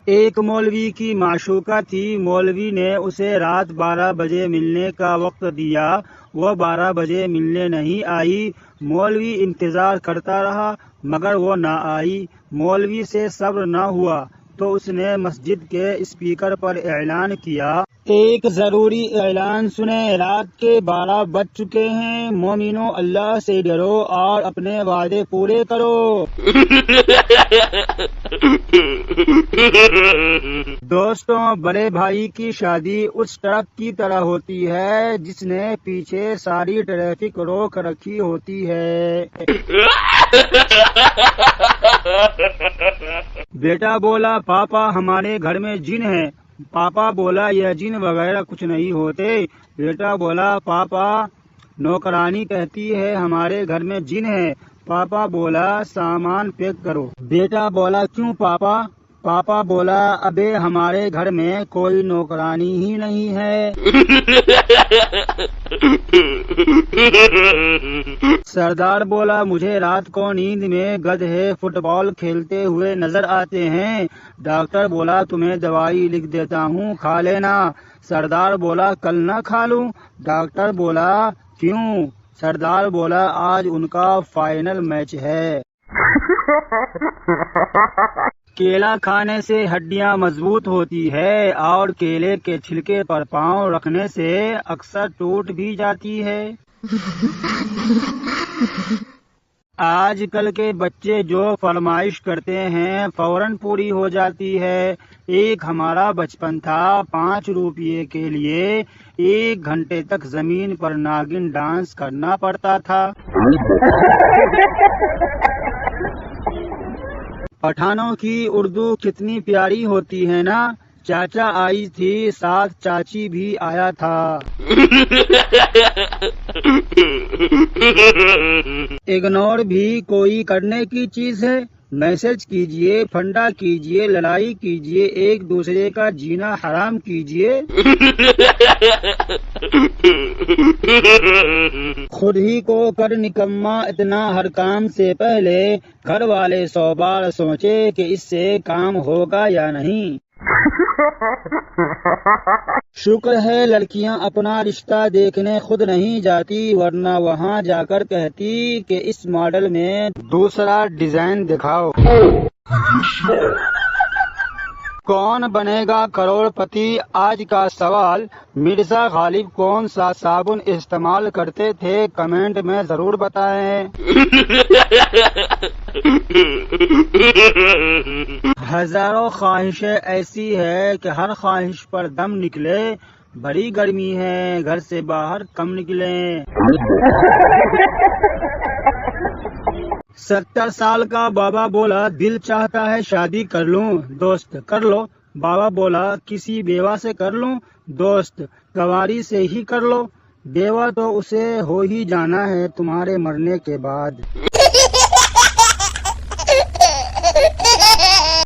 ایک مولوی کی معشوقہ تھی، مولوی نے اسے رات 12 بجے ملنے کا وقت دیا، وہ 12 بجے ملنے نہیں آئی، مولوی انتظار کرتا رہا مگر وہ نہ آئی، مولوی سے صبر نہ ہوا تو اس نے مسجد کے اسپیکر پر اعلان کیا، ایک ضروری اعلان سنیں، رات کے 12 بج چکے ہیں، مومنوں اللہ سے ڈرو اور اپنے وعدے پورے کرو۔ دوستوں، بڑے بھائی کی شادی اس ٹرک کی طرح ہوتی ہے جس نے پیچھے ساری ٹریفک روک رکھی ہوتی ہے۔ بیٹا بولا، پاپا ہمارے گھر میں جن ہے۔ پاپا بولا، یہ جن وغیرہ کچھ نہیں ہوتے۔ بیٹا بولا، پاپا نوکرانی کہتی ہے ہمارے گھر میں جن ہے۔ پاپا بولا، سامان پیک کرو۔ بیٹا بولا، کیوں پاپا؟ پاپا بولا، ابے ہمارے گھر میں کوئی نوکرانی ہی نہیں ہے۔ سردار بولا، مجھے رات کو نیند میں گدھے فٹ بال کھیلتے ہوئے نظر آتے ہیں۔ ڈاکٹر بولا، تمہیں دوائی لکھ دیتا ہوں، کھا لینا۔ سردار بولا، کل نہ کھا لوں؟ ڈاکٹر بولا، کیوں؟ سردار بولا، آج ان کا فائنل میچ ہے۔ کیلا کھانے سے ہڈیاں مضبوط ہوتی ہے اور کیلے کے چھلکے پر پاؤں رکھنے سے اکثر ٹوٹ بھی جاتی ہے۔ آج کل کے بچے جو فرمائش کرتے ہیں فوراً پوری ہو جاتی ہے۔ ایک ہمارا بچپن تھا، 5 روپے کے لیے 1 گھنٹے تک زمین پر ناگن ڈانس کرنا پڑتا تھا۔ پٹھانوں کی اردو کتنی پیاری ہوتی ہے نا؟ چاچا آئی تھی، ساتھ چاچی بھی آیا تھا۔ اگنور بھی کوئی کرنے کی چیز ہے؟ میسج کیجئے، پھنڈا کیجئے، لڑائی کیجئے، ایک دوسرے کا جینا حرام کیجئے۔ خود ہی کو کر نکما اتنا، ہر کام سے پہلے گھر والے 100 بار سوچے کہ اس سے کام ہوگا یا نہیں۔ شکر ہے لڑکیاں اپنا رشتہ دیکھنے خود نہیں جاتی، ورنہ وہاں جا کر کہتی کہ اس ماڈل میں دوسرا ڈیزائن دکھاؤ۔ کون بنے گا کروڑ پتی؟ آج کا سوال، مرزا غالب کون سا صابن استعمال کرتے تھے؟ کمنٹ میں ضرور بتائیں۔ ہزاروں خواہشیں ایسی ہے کہ ہر خواہش پر دم نکلے، بڑی گرمی ہے گھر سے باہر کم نکلیں۔ 70 سال کا بابا بولا، دل چاہتا ہے شادی کر لوں۔ دوست، کر لو۔ بابا بولا، کسی بیوہ سے کر لوں؟ دوست، کنواری سے ہی کر لو، بیوہ تو اسے ہو ہی جانا ہے تمہارے مرنے کے بعد۔